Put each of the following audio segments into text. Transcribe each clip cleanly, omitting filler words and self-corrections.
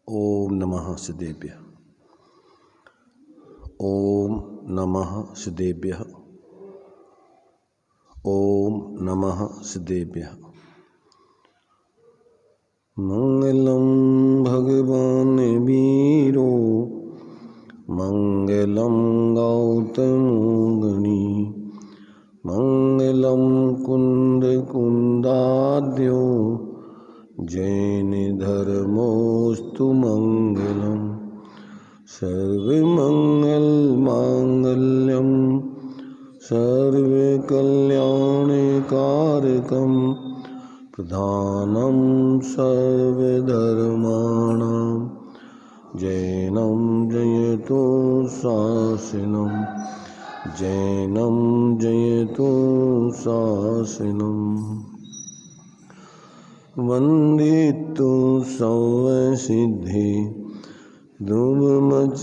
ओम नमः सिद्धेभ्यः। ओम नमः सिद्धेभ्यः। ओम नमः सिद्धेभ्यः। मंगलम भगवान वीरो मंगलम गौतमोगणी मंगलम कुंद कुंदाद्यो जैन धर्मोस्तु मंगलम सर्वमंगल मांगल्यम सर्वकल्याणकारकम प्रधानम सर्वधर्माणां जैनं जयतु शासनम जैनं जयतु शासनम वंदितु सर्वसिद्धि धूमचलमणोभवं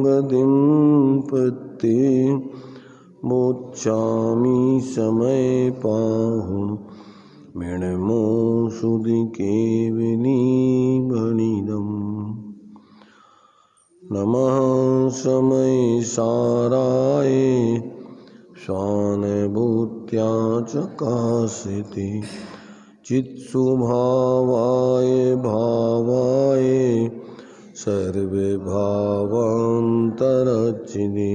गतिं पत्ति मोक्षामि समय पाहुण मृणमो सुधिकेवनीभणिदम् नमः समय साराय स्वानुभूत्या चकाशिति चित्स्वभावाय भावाय सर्वभावान्तरचिदे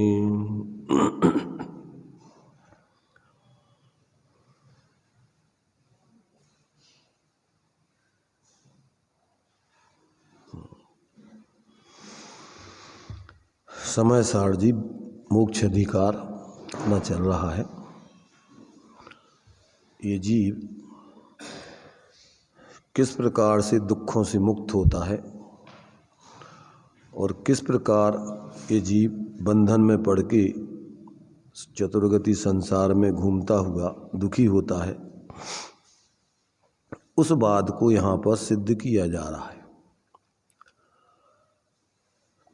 समय सारजी मोक्ष अधिकार न चल रहा है। ये जीव किस प्रकार से दुखों से मुक्त होता है और किस प्रकार ये जीव बंधन में पड़ के चतुर्गति संसार में घूमता हुआ दुखी होता है, उस बात को यहाँ पर सिद्ध किया जा रहा है।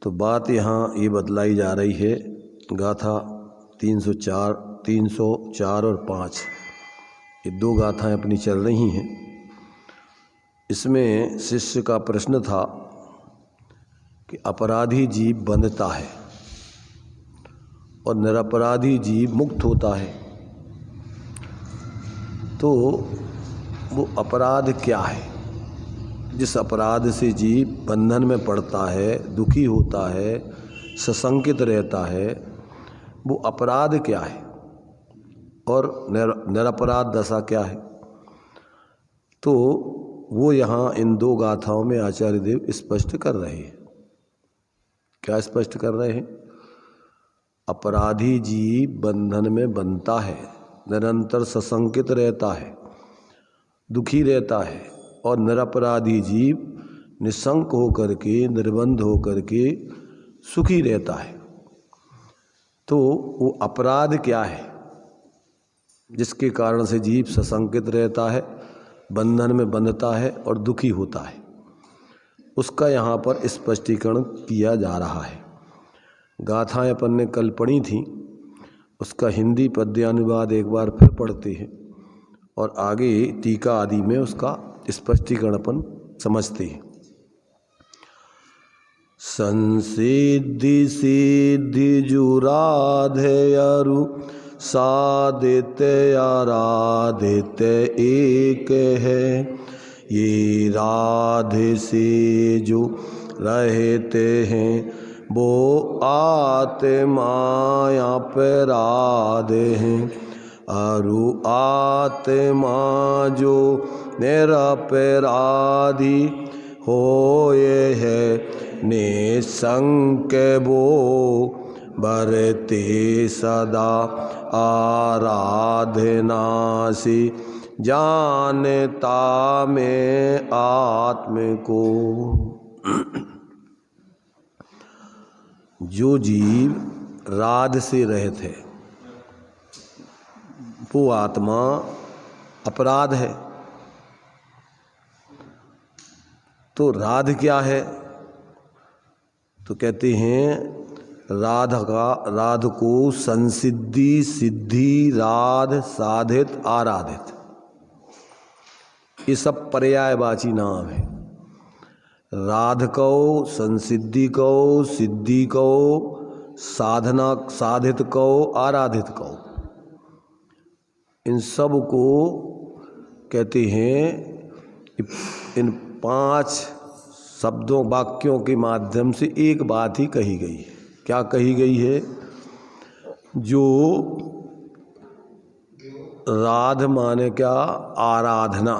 तो बात यहाँ ये बतलाई जा रही है, गाथा 304 और 5 ये दो गाथाएं अपनी चल रही हैं। इसमें शिष्य का प्रश्न था कि अपराधी जीव बंधता है और निरपराधी जीव मुक्त होता है, तो वो अपराध क्या है? जिस अपराध से जीव बंधन में पड़ता है, दुखी होता है, सशंकित रहता है, वो अपराध क्या है और निरपराध दशा क्या है? तो वो यहाँ इन दो गाथाओं में आचार्य देव स्पष्ट कर रहे हैं। क्या स्पष्ट कर रहे हैं? अपराधी जीव बंधन में बंधता है, निरंतर सशंकित रहता है, दुखी रहता है, और निरपराधी जीव निशंक होकर के, निर्बंध होकर के सुखी रहता है। तो वो अपराध क्या है जिसके कारण से जीव सशंकित रहता है, बंधन में बंधता है और दुखी होता है? उसका यहाँ पर स्पष्टीकरण किया जा रहा है। गाथाएं अपन ने कल पढ़ी थी, उसका हिंदी पद्यानुवाद एक बार फिर पढ़ते हैं और आगे टीका आदि में उसका स्पष्टीकरण अपन समझते हैं। संसिद्धि सिद्धि जुराधे अरु साधित आराधित एक है, ये राधे से जो रहते हैं वो आत्माया पे राधे हैं, अरु आत्मा जो निरपराधी होए है, निसंक वो बरते सदा आराधनासी जानता में आत्म को। जो जीव राध से रहित है वो आत्मा अपराध है। तो राध क्या है? तो कहते हैं राध को संसिद्धि, सिद्धि, राध, साधित, आराधित, ये सब पर्यायवाची नाम है। राध कहो, संसिद्धि कहो, सिद्धि कहो, साधना साधित कहो, आराधित कहो, इन सब को कहते हैं। इन 5 शब्दों वाक्यों के माध्यम से एक बात ही कही गई है। क्या कही गई है? जो राध माने क्या? आराधना,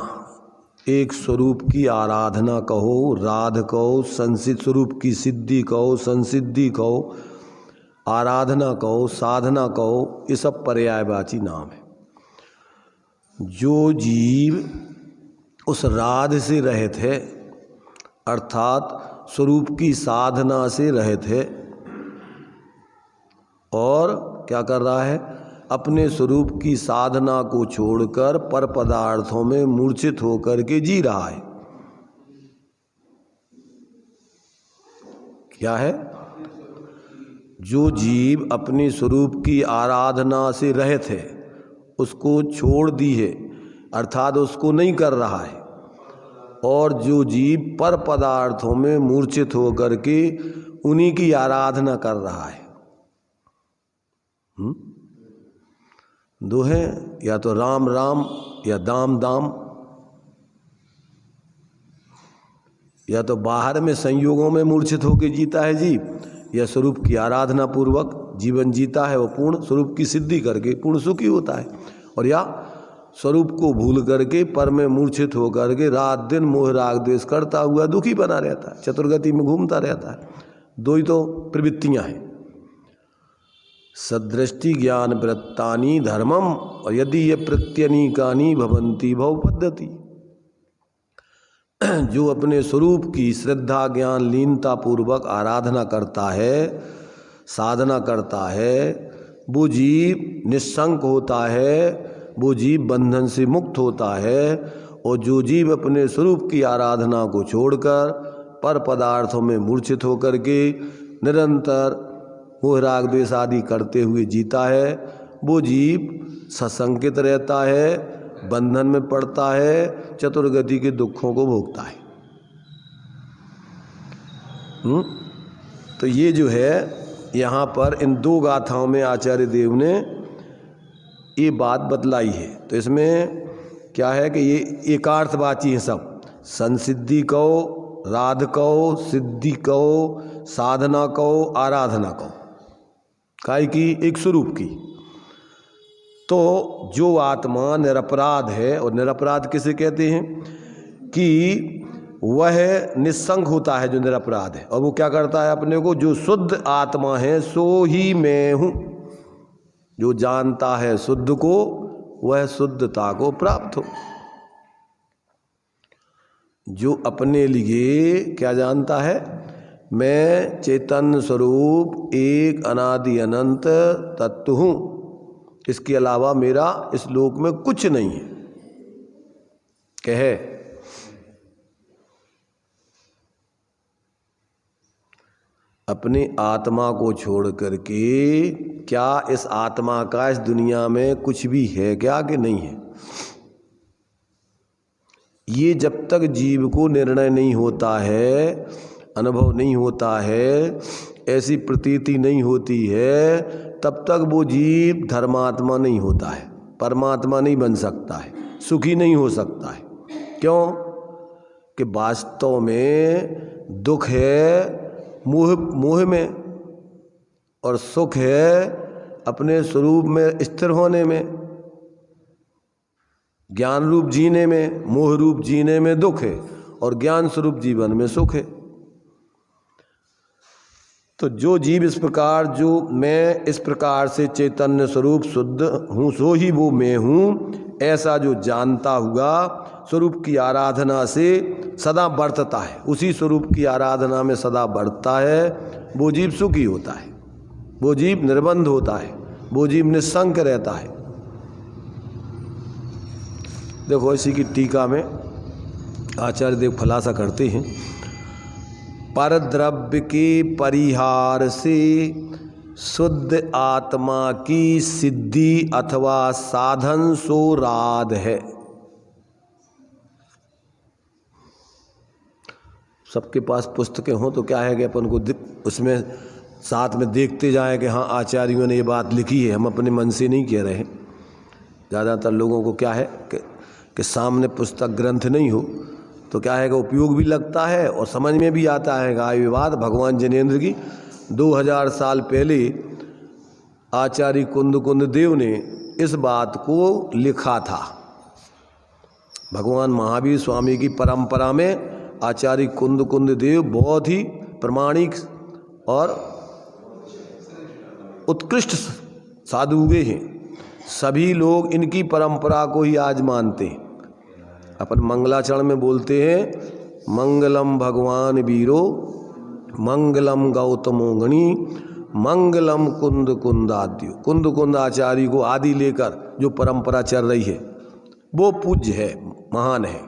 एक स्वरूप की आराधना कहो, राध कहो, संसिद्ध स्वरूप की सिद्धि कहो, संसिद्धि कहो, आराधना कहो, साधना कहो, ये सब पर्यायवाची नाम है। जो जीव उस राध से रहित है, अर्थात स्वरूप की साधना से रहित है, और क्या कर रहा है? अपने स्वरूप की साधना को छोड़कर पर पदार्थों में मूर्छित होकर के जी रहा है। क्या है? जो जीव अपने स्वरूप की आराधना से रहित है, उसको छोड़ दी है, अर्थात उसको नहीं कर रहा है, और जो जीव पर पदार्थों में मूर्छित होकर के उन्हीं की आराधना कर रहा है। दो हैं, या तो राम राम या दाम दाम, या तो बाहर में संयोगों में मूर्छित होकर जीता है जीव, या स्वरूप की आराधना पूर्वक जीवन जीता है, वो पूर्ण स्वरूप की सिद्धि करके पूर्ण सुखी होता है, और या स्वरूप को भूल करके पर में मूर्छित होकर के रात दिन मोह राग द्वेष करता हुआ दुखी बना रहता है, चतुर्गति में घूमता रहता है। दो ही तो प्रवृत्तियां हैं। सदृष्टि ज्ञान वृत्तानि धर्मम, और यदि ये प्रत्यनीकानि भवन्ति भव पद्धति। जो अपने स्वरूप की श्रद्धा ज्ञान लीनता पूर्वक आराधना करता है, साधना करता है, वो जीव निस्संक होता है, वो जीव बंधन से मुक्त होता है। और जो जीव अपने स्वरूप की आराधना को छोड़कर पर पदार्थों में मूर्छित होकर के निरंतर मोह राग द्वेष आदि करते हुए जीता है, वो जीव सशंकित रहता है, बंधन में पड़ता है, चतुर्गति के दुखों को भोगता है। तो ये जो है यहाँ पर इन 2 गाथाओं में आचार्य देव ने ये बात बतलाई है। तो इसमें क्या है कि ये एकार्थवाची है सब। संसिद्धि कहो, राध कहो, सिद्धि कहो, साधना कहो, आराधना कहो, काय की? एक स्वरूप की। तो जो आत्मा निरपराध है, और निरपराध किसे कहते हैं? कि वह निस्संग होता है जो निरपराध है, और वो क्या करता है अपने को? जो शुद्ध आत्मा है सो ही मैं हूँ। जो जानता है शुद्ध को, वह शुद्धता को प्राप्त हो। जो अपने लिए क्या जानता है? मैं चैतन्य स्वरूप एक अनादि अनंत तत्व हूँ, इसके अलावा मेरा इस लोक में कुछ नहीं है, कहे। अपनी आत्मा को छोड़ करके क्या इस आत्मा का इस दुनिया में कुछ भी है क्या कि नहीं है? ये जब तक जीव को निर्णय नहीं होता है, अनुभव नहीं होता है, ऐसी प्रतीति नहीं होती है, तब तक वो जीव धर्मात्मा नहीं होता है, परमात्मा नहीं बन सकता है, सुखी नहीं हो सकता है। क्यों? कि वास्तव में दुख है मोह में, और सुख है अपने स्वरूप में स्थिर होने में। ज्ञान रूप जीने में, मोह रूप जीने में दुख है, और ज्ञान स्वरूप जीवन में सुख है। तो जो जीव इस प्रकार, जो मैं इस प्रकार से चैतन्य स्वरूप शुद्ध हूँ, सो ही वो मैं हूँ, ऐसा जो जानता हुआ स्वरूप की आराधना से सदा बरतता है, उसी स्वरूप की आराधना में सदा बढ़ता है, वो जीव सुखी होता है, वो जीव निर्बंध होता है, वो जीव निस्संक रहता है। देखो इसी की टीका में आचार्य देव खुलासा करते हैं। पर द्रव्य के परिहार से शुद्ध आत्मा की सिद्धि अथवा साधन सो राध है। सबके पास पुस्तकें हों तो क्या है कि अपन को उसमें साथ में देखते जाएं कि हाँ आचार्यों ने ये बात लिखी है, हम अपने मन से नहीं कह रहे हैं। ज़्यादातर लोगों को क्या है कि सामने पुस्तक ग्रंथ नहीं हो तो क्या है कि उपयोग भी लगता है और समझ में भी आता है। आयु बात भगवान जिनेंद्र की 2000 साल पहले आचार्य कुंद देव ने इस बात को लिखा था। भगवान महावीर स्वामी की परंपरा में आचार्य कुंद देव बहुत ही प्रमाणिक और उत्कृष्ट साधु हुए हैं। सभी लोग इनकी परंपरा को ही आज मानते हैं। अपन मंगलाचरण में बोलते हैं मंगलम भगवान वीरो, मंगलम गौतमो गणी, मंगलम कुंदाद्यो। कुंद आचार्य को आदि लेकर जो परंपरा चल रही है वो पूज्य है, महान है।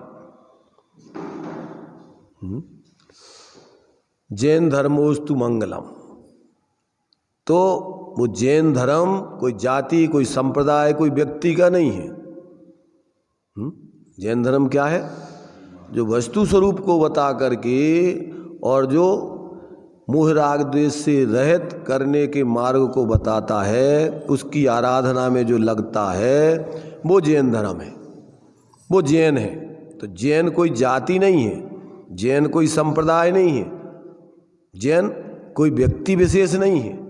जैन धर्मोस्तु मंगलम, तो वो जैन धर्म कोई जाति, कोई संप्रदाय, कोई व्यक्ति का नहीं है। जैन धर्म क्या है? जो वस्तु स्वरूप को बता करके और जो मोह राग द्वेष से रहित करने के मार्ग को बताता है, उसकी आराधना में जो लगता है वो जैन धर्म है, वो जैन है। तो जैन कोई जाति नहीं है, जैन कोई संप्रदाय नहीं है, जैन कोई व्यक्ति विशेष नहीं है।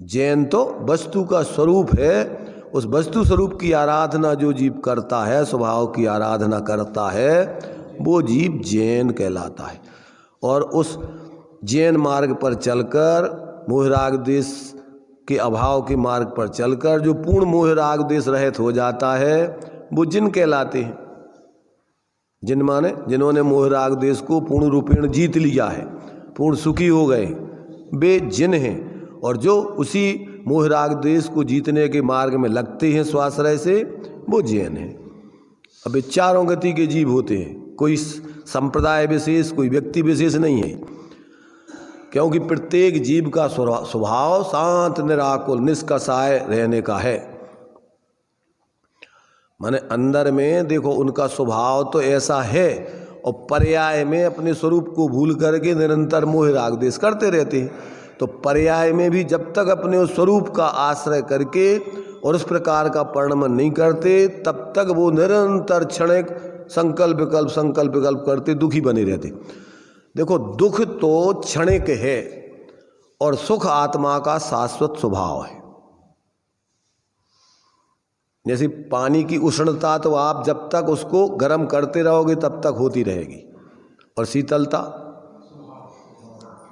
जैन तो वस्तु का स्वरूप है। उस वस्तु स्वरूप की आराधना जो जीव करता है, स्वभाव की आराधना करता है, वो जीव जैन कहलाता है। और उस जैन मार्ग पर चलकर, मोह राग द्वेष के अभाव के मार्ग पर चलकर जो पूर्ण मोह राग द्वेष रहित हो जाता है वो जिन कहलाते हैं। जिन माने जिन्होंने मोह राग द्वेष को पूर्ण रूपेण जीत लिया है, पूर्ण सुखी हो गए, वे जिन हैं। और जो उसी मोह राग द्वेष को जीतने के मार्ग में लगते हैं स्वाश्रय से, वो जैन है। अब चारों गति के जीव होते हैं, कोई संप्रदाय विशेष, कोई व्यक्ति विशेष नहीं है, क्योंकि प्रत्येक जीव का स्वभाव शांत निराकुल निष्कषाय रहने का है। माने अंदर में देखो उनका स्वभाव तो ऐसा है, और पर्याय में अपने स्वरूप को भूल करके निरंतर मोह राग द्वेष करते रहते हैं। तो पर्याय में भी जब तक अपने उस स्वरूप का आश्रय करके और उस प्रकार का परिणमन नहीं करते, तब तक वो निरंतर क्षणिक संकल्प विकल्प करते दुखी बने रहते। देखो दुख तो क्षणिक है और सुख आत्मा का शाश्वत स्वभाव है। जैसे पानी की उष्णता तो आप जब तक उसको गर्म करते रहोगे तब तक होती रहेगी, और शीतलता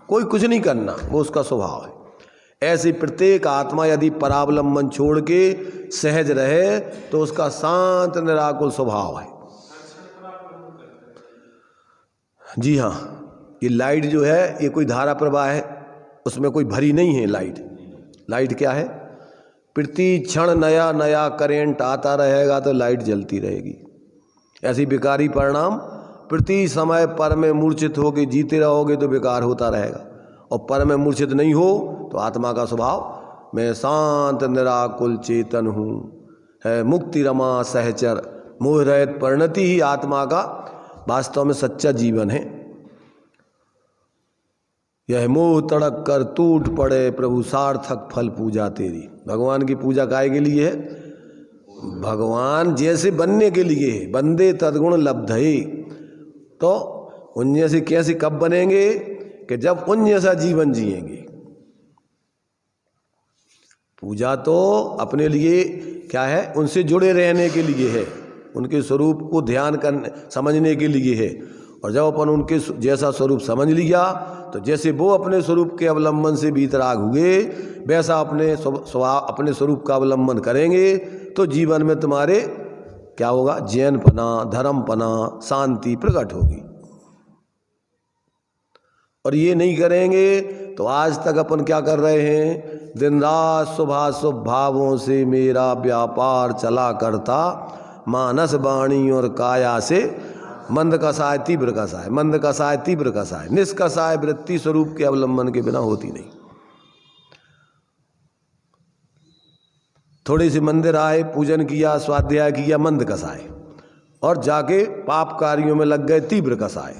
कोई कुछ नहीं करना, वो उसका स्वभाव है। ऐसे प्रत्येक आत्मा यदि परावलंबन छोड़ के सहज रहे तो उसका शांत निराकुल स्वभाव है। जी हाँ, ये लाइट जो है ये कोई धारा प्रवाह है, उसमें कोई भरी नहीं है लाइट क्या है? प्रति क्षण नया नया करेंट आता रहेगा तो लाइट जलती रहेगी। ऐसी विकारी परिणाम, प्रति समय पर में मूर्छित होकर जीते रहोगे तो बेकार होता रहेगा, और पर में मूर्छित नहीं हो तो आत्मा का स्वभाव मैं शांत निराकुल चेतन हूँ है, मुक्ति रमा सहचर, मोह रहित परिणति ही आत्मा का वास्तव में सच्चा जीवन है। यह मोह तड़क कर टूट पड़े प्रभु सार्थक फल पूजा तेरी। भगवान की पूजा काहे के लिए है? भगवान जैसे बनने के लिए है। बंदे तद्गुण लब्धये, तो उन जैसे कैसे कब बनेंगे? कि जब उन जैसा जीवन जिएंगे। पूजा तो अपने लिए क्या है? उनसे जुड़े रहने के लिए है, उनके स्वरूप को ध्यान करने समझने के लिए है। और जब अपन उनके जैसा स्वरूप समझ लिया तो जैसे वो अपने स्वरूप के अवलंबन से बीतराग हुए, वैसा अपने स्वभाव अपने स्वरूप का अवलंबन करेंगे तो जीवन में तुम्हारे क्या होगा? जैनपना, धर्मपना, शांति प्रकट होगी। और ये नहीं करेंगे तो आज तक अपन क्या कर रहे हैं? दिन रात शुभाशुभ भावों से मेरा व्यापार चला करता, मानस वाणी और काया से मंद कसाय तीव्र कसाय, मंद कसाय तीव्र कसाय। निष्कसाय वृत्ति स्वरूप के अवलंबन के बिना होती नहीं। थोड़े से मंदिर आए, पूजन किया, स्वाध्याय किया, मंद कसाय, और जाके पाप कार्यों में लग गए तीव्र कसाय।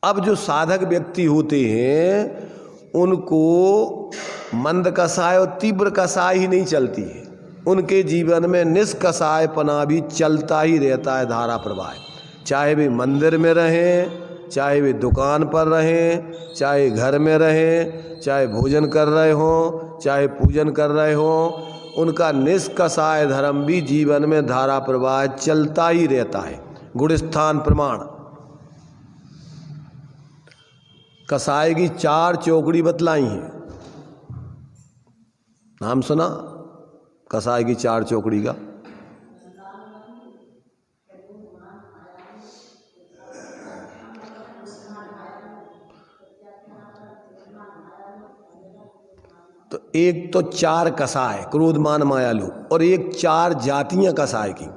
अब जो साधक व्यक्ति होते हैं उनको मंद कसाय और तीव्र कसाय ही नहीं चलती है, उनके जीवन में निष्कसायपना भी चलता ही रहता है, धारा प्रवाह। चाहे वे मंदिर में रहें, चाहे वे दुकान पर रहें, चाहे घर में रहें, चाहे भोजन कर रहे हों, चाहे पूजन कर रहे हों, उनका निष्कसाय धर्म भी जीवन में धारा प्रवाह चलता ही रहता है। गुणस्थान प्रमाण कसाय की 4 चौकड़ी बतलाई हैं, नाम सुना कसाय की 4 चौकड़ी का? तो एक तो 4 कसाय क्रोध मान माया लोभ, और एक 4 जातियां कसाय की।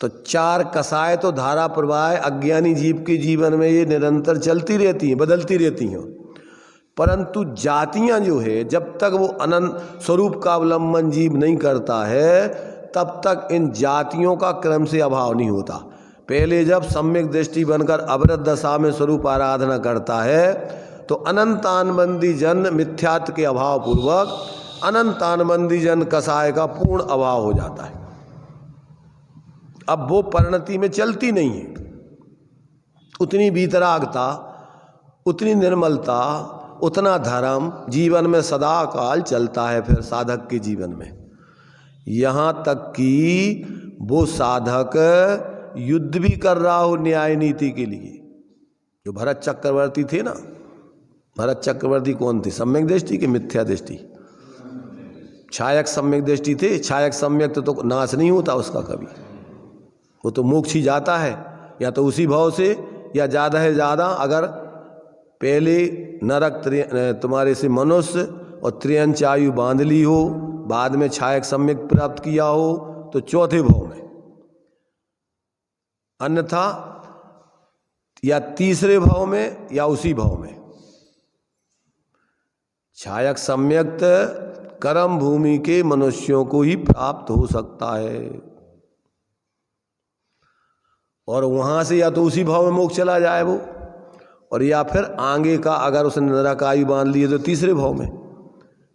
तो 4 कसाय तो धारा प्रवाह अज्ञानी जीव के जीवन में ये निरंतर चलती रहती हैं, बदलती रहती हैं, परंतु जातियां जो है जब तक वो अनंत स्वरूप का अवलंबन जीव नहीं करता है तब तक इन जातियों का क्रम से अभाव नहीं होता। पहले जब सम्यक दृष्टि बनकर अवरत दशा में स्वरूप आराधना करता है तो अनंतानबंदी जन मिथ्यात्व के अभाव पूर्वक अनंतानबंदी जन कसाय का पूर्ण अभाव हो जाता है। अब वो परिणति में चलती नहीं है, उतनी वीतरागता, उतनी निर्मलता, उतना धर्म जीवन में सदा काल चलता है। फिर साधक के जीवन में यहाँ तक कि वो साधक युद्ध भी कर रहा हो न्याय नीति के लिए। जो भरत चक्रवर्ती थे ना, भरत चक्रवर्ती कौन थे? सम्यक दृष्टि के मिथ्या दृष्टि? छायक सम्यक दृष्टि थे। छायक सम्यक तो नाश नहीं होता उसका कभी, वो तो मोक्ष ही जाता है, या तो उसी भाव से या ज़्यादा है ज़्यादा अगर पहले नरक तुम्हारे से मनुष्य और त्रियंच आयु बांध ली हो, बाद में छायक सम्यक प्राप्त किया हो तो चौथे भाव में, अन्यथा या तीसरे भाव में या उसी भाव में। छायक सम्यक कर्म भूमि के मनुष्यों को ही प्राप्त हो सकता है, और वहाँ से या तो उसी भाव में मोक्ष चला जाए वो, और या फिर आगे का अगर उसने नरक आयु बांध ली है तो तीसरे भाव में,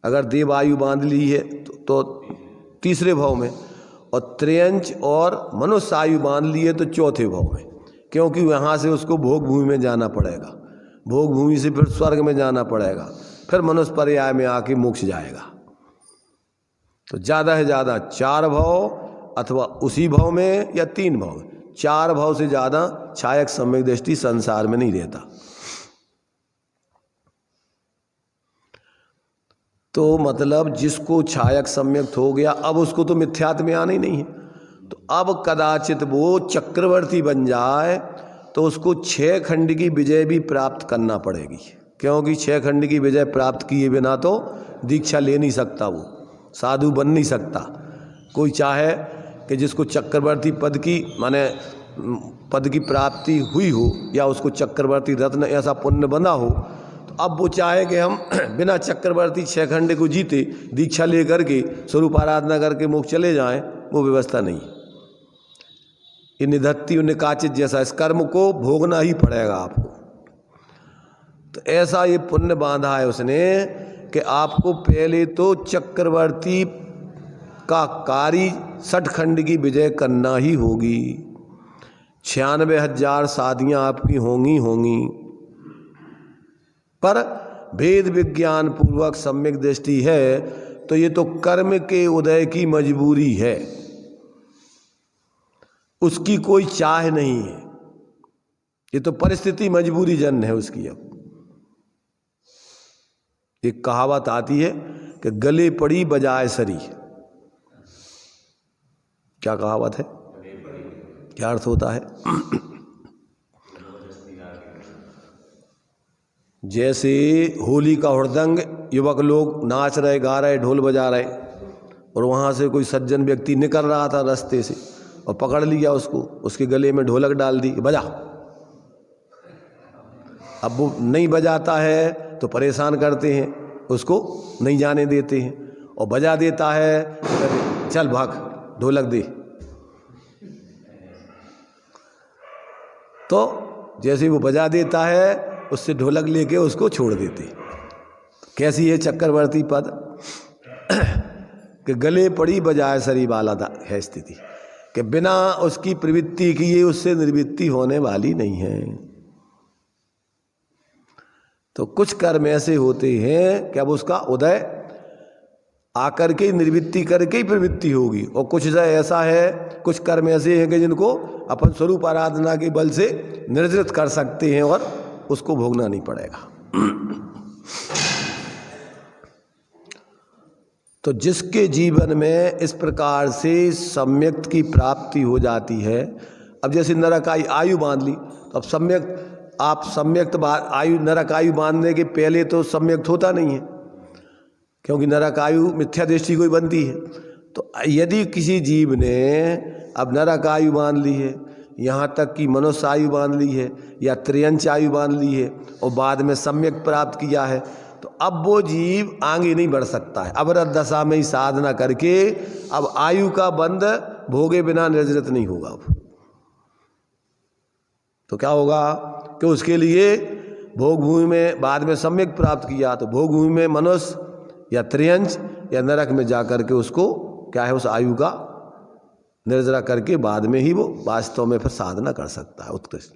अगर देव आयु बांध ली है तो तीसरे भाव में, और त्रियंच और मनुष्य आयु बांध ली है तो चौथे भाव में, क्योंकि वहाँ से उसको भोग भूमि में जाना पड़ेगा, भोग भूमि से फिर स्वर्ग में जाना पड़ेगा, फिर मनुष्य पर्याय में आके मोक्ष जाएगा। तो ज़्यादा है ज़्यादा 4 भाव अथवा उसी भाव में या 3 भाव में, 4 भाव से ज़्यादा छायक सम्यक दृष्टि संसार में नहीं रहता। तो मतलब जिसको छायक सम्यक हो गया अब उसको तो मिथ्यात्व में आना ही नहीं है, तो अब कदाचित वो चक्रवर्ती बन जाए तो उसको 6 खंड की विजय भी प्राप्त करना पड़ेगी, क्योंकि 6 खंड की विजय प्राप्त किए बिना तो दीक्षा ले नहीं सकता, वो साधु बन नहीं सकता। कोई चाहे कि जिसको चक्रवर्ती पद की माने पद की प्राप्ति हुई हो या उसको चक्रवर्ती रत्न ऐसा पुण्य बंधा हो, तो अब वो चाहे कि हम बिना चक्रवर्ती 6 खंड को जीते दीक्षा ले करके स्वरूप आराधना करके मोक्ष चले जाएं, वो व्यवस्था नहीं। ये निधत्ति और निकाचित जैसा इस कर्म को भोगना ही पड़ेगा आपको। तो ऐसा ये पुण्य बांधा है उसने कि आपको पहले तो चक्रवर्ती का कारी 60 खंड की विजय करना ही होगी। 96,000 शादियाँ आपकी होंगी, पर भेद विज्ञान पूर्वक सम्यक दृष्टि है तो ये तो कर्म के उदय की मजबूरी है, उसकी कोई चाह नहीं है, ये तो परिस्थिति मजबूरी जन्य है उसकी। अब एक कहावत आती है कि गले पड़ी बजाय सरी। क्या कहावत है, क्या अर्थ होता है? जैसे होली का हुड़दंग युवक लोग नाच रहे, गा रहे, ढोल बजा रहे, और वहाँ से कोई सज्जन व्यक्ति निकल रहा था रास्ते से और पकड़ लिया उसको, उसके गले में ढोलक डाल दी, बजा। अब वो नहीं बजाता है तो परेशान करते हैं, उसको नहीं जाने देते हैं, और बजा देता है तो चल भाग ढोलक दे। तो जैसे वो बजा देता है उससे ढोलक लेके उसको छोड़ देते। कैसी है चक्रवर्ती पद कि गले पड़ी बजाए सरी वाला है स्थिति, कि बिना उसकी प्रवृत्ति किए उससे निर्वृत्ति होने वाली नहीं है। तो कुछ कर्म ऐसे होते हैं कि अब उसका उदय आकर के निर्वृत्ति करके ही प्रवृत्ति होगी, और कुछ ऐसा है, कुछ कर्म ऐसे हैं कि जिनको अपन स्वरूप आराधना के बल से निर्जृत कर सकते हैं और उसको भोगना नहीं पड़ेगा। तो जिसके जीवन में इस प्रकार से सम्यक्त की प्राप्ति हो जाती है, अब जैसे नरक आयु बांध ली, तो अब सम्यक्त आप सम्यक्त आयु नरक आयु बांधने के पहले तो सम्यक्त होता नहीं है, क्योंकि नरक आयु मिथ्या दृष्टि को ही बनती है। तो यदि किसी जीव ने अब नरक आयु बांध ली है, यहाँ तक कि मनुष्य आयु बांध ली है या त्रियंच आयु बांध ली है और बाद में सम्यक प्राप्त किया है, तो अब वो जीव आगे नहीं बढ़ सकता है। अवरत दशा में ही साधना करके अब आयु का बंध भोगे बिना निर्जरित नहीं होगा। अब तो क्या होगा कि उसके लिए भोग भूमि में बाद में सम्यक प्राप्त किया तो भोग भूमि में मनुष्य या त्रियंच या नरक में जाकर के उसको क्या है उस आयु का निर्जरा करके बाद में ही वो वास्तव में फिर साधना कर सकता है उत्कृष्ट।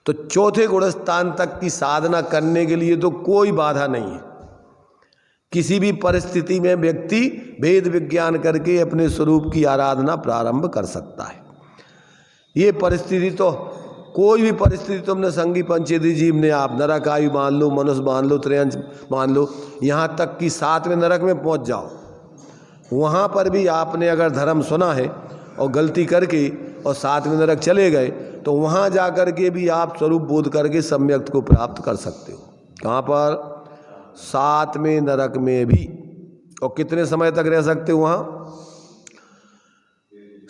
तो चौथे गुणस्थान तक की साधना करने के लिए तो कोई बाधा नहीं है। किसी भी परिस्थिति में व्यक्ति वेद विज्ञान करके अपने स्वरूप की आराधना प्रारंभ कर सकता है। ये परिस्थिति तो कोई भी परिस्थिति तुमने संगी पंचेदी जीव ने आप नरक आयु मान लो, मनुष्य मान लो, त्रियंच मान लो, यहाँ तक कि 7वें नरक में पहुँच जाओ, वहाँ पर भी आपने अगर धर्म सुना है और गलती करके और 7वें नरक चले गए तो वहाँ जा कर के भी आप स्वरूप बोध करके सम्यक्त को प्राप्त कर सकते हो। कहाँ पर? 7वें नरक में भी। और कितने समय तक रह सकते हो वहाँ?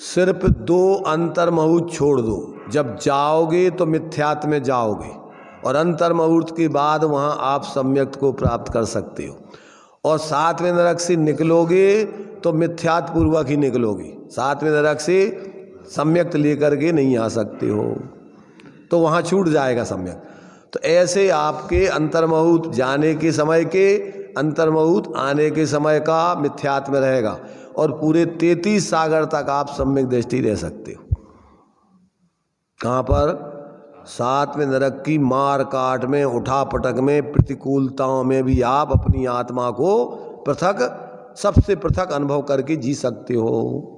सिर्फ 2 अंतर्मुहूर्त छोड़ दो। जब जाओगे तो मिथ्यात्व में जाओगे और अंतर्मुहूर्त के बाद वहाँ आप सम्यक्त को प्राप्त कर सकते हो। और 7वें नरक से निकलोगे तो मिथ्यात्व पूर्वक ही निकलोगे, 7वें नरक से सम्यक्त लेकर के नहीं आ सकते हो, तो वहाँ छूट जाएगा सम्यक। तो ऐसे आपके अंतर्मुहूर्त जाने के समय के अंतर्मुहूर्त आने के समय का मिथ्यात्व में रहेगा और पूरे 33 सागर तक आप सम्यक दृष्टि रह सकते हो। कहाँ पर? 7वें नरक की मार काट में, उठा पटक में, प्रतिकूलताओं में भी आप अपनी आत्मा को पृथक, सबसे पृथक अनुभव करके जी सकते हो।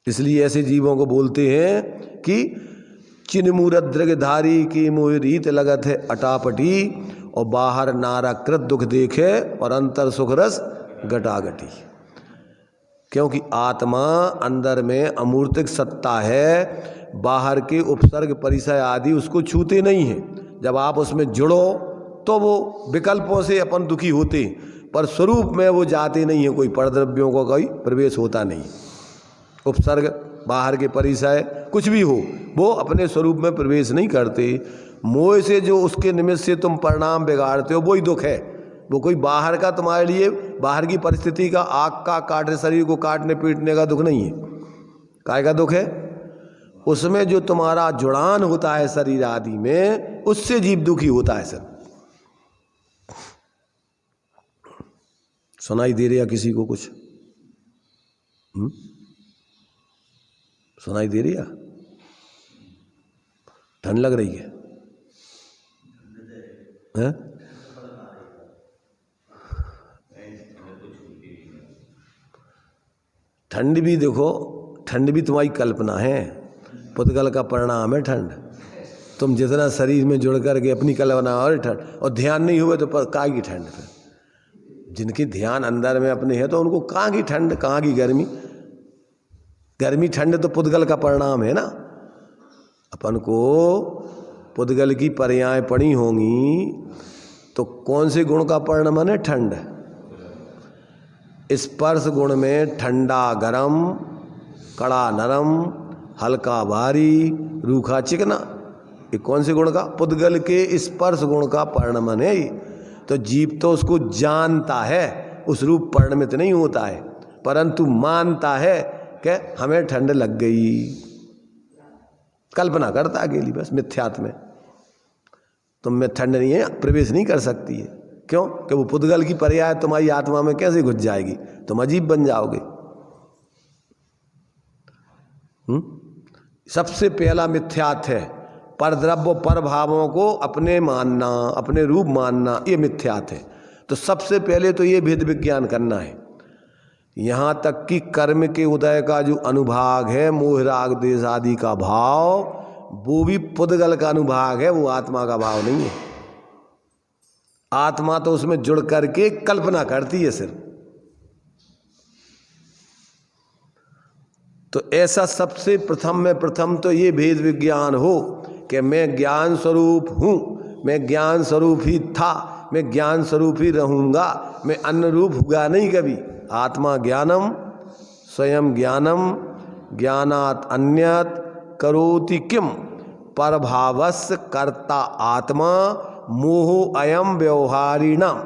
इसलिए ऐसे जीवों को बोलते हैं कि चिन्मूरत दृगधारी की मोह रीत लगत है अटापटी, और बाहर नाराकृत दुख देखे और अंतर सुख रस गटागटी। क्योंकि आत्मा अंदर में अमूर्तिक सत्ता है, बाहर के उपसर्ग परिचय आदि उसको छूते नहीं हैं। जब आप उसमें जुड़ो तो वो विकल्पों से अपन दुखी होते, पर स्वरूप में वो जाते नहीं है, कोई परद्रव्यों का कोई प्रवेश होता नहीं। उपसर्ग बाहर के परिचय कुछ भी हो, वो अपने स्वरूप में प्रवेश नहीं करते। मोह से जो उसके निमित्त से तुम परिणाम बिगाड़ते हो वही दुख है। वो कोई बाहर का तुम्हारे लिए बाहर की परिस्थिति का, आग का काटने, शरीर को काटने पीटने का दुख नहीं है। काय का दुख है? उसमें जो तुम्हारा जुड़ान होता है शरीर आदि में, उससे जीव दुखी होता है। सर सुनाई दे रहा किसी को कुछ? सुनाई दे रही है? ठंड लग रही है? ठंड भी देखो, ठंड भी तुम्हारी कल्पना है, पुद्गल का परिणाम है ठंड। तुम जितना शरीर में जुड़ करके अपनी कल्पना और ठंड, और ध्यान नहीं हुए तो कहाँ की ठंड? फिर जिनके ध्यान अंदर में अपने है तो उनको कहाँ की ठंड, कहाँ की गर्मी? गर्मी ठंड तो पुद्गल का परिणाम है ना। अपन को पुद्गल की पर्याय पड़ी होंगी तो कौन से गुण का परिणाम है? ठंड। स्पर्श गुण में ठंडा गरम, कड़ा नरम, हल्का भारी, रूखा चिकना, ये कौन से गुण का? पुद्गल के स्पर्श गुण का परिणाम है। तो जीव तो उसको जानता है, उस रूप परिणमित नहीं होता है, परंतु मानता है कि हमें ठंड लग गई। कल्पना करता अकेली बस मिथ्यात्व में। तुम में ठंड नहीं है, प्रवेश नहीं कर सकती है। क्यों? कि वो पुद्गल की पर्याय तुम्हारी आत्मा में कैसे घुस जाएगी, तुम अजीब बन जाओगे। सबसे पहला मिथ्यात्व है परद्रव्य पर भावों को अपने मानना, अपने रूप मानना, ये मिथ्यात्व है। तो सबसे पहले तो ये भेद विज्ञान करना है। यहाँ तक कि कर्म के उदय का जो अनुभाग है, मोह राग द्वेष आदि का भाव, वो भी पुद्गल का अनुभाग है, वो आत्मा का भाव नहीं है। आत्मा तो उसमें जुड़ करके कल्पना करती है सिर्फ। तो ऐसा सबसे प्रथम में प्रथम तो ये भेद विज्ञान हो कि मैं ज्ञान स्वरूप हूँ, मैं ज्ञान स्वरूप ही था, मैं ज्ञान स्वरूप ही रहूँगा, मैं अन्य रूप हुआ नहीं कभी। आत्मा ज्ञानम स्वयं ज्ञानम ज्ञानात् अन्यत करोति किम परभावस्य कर्ता आत्मा मोहो अयम व्यवहारिणाम।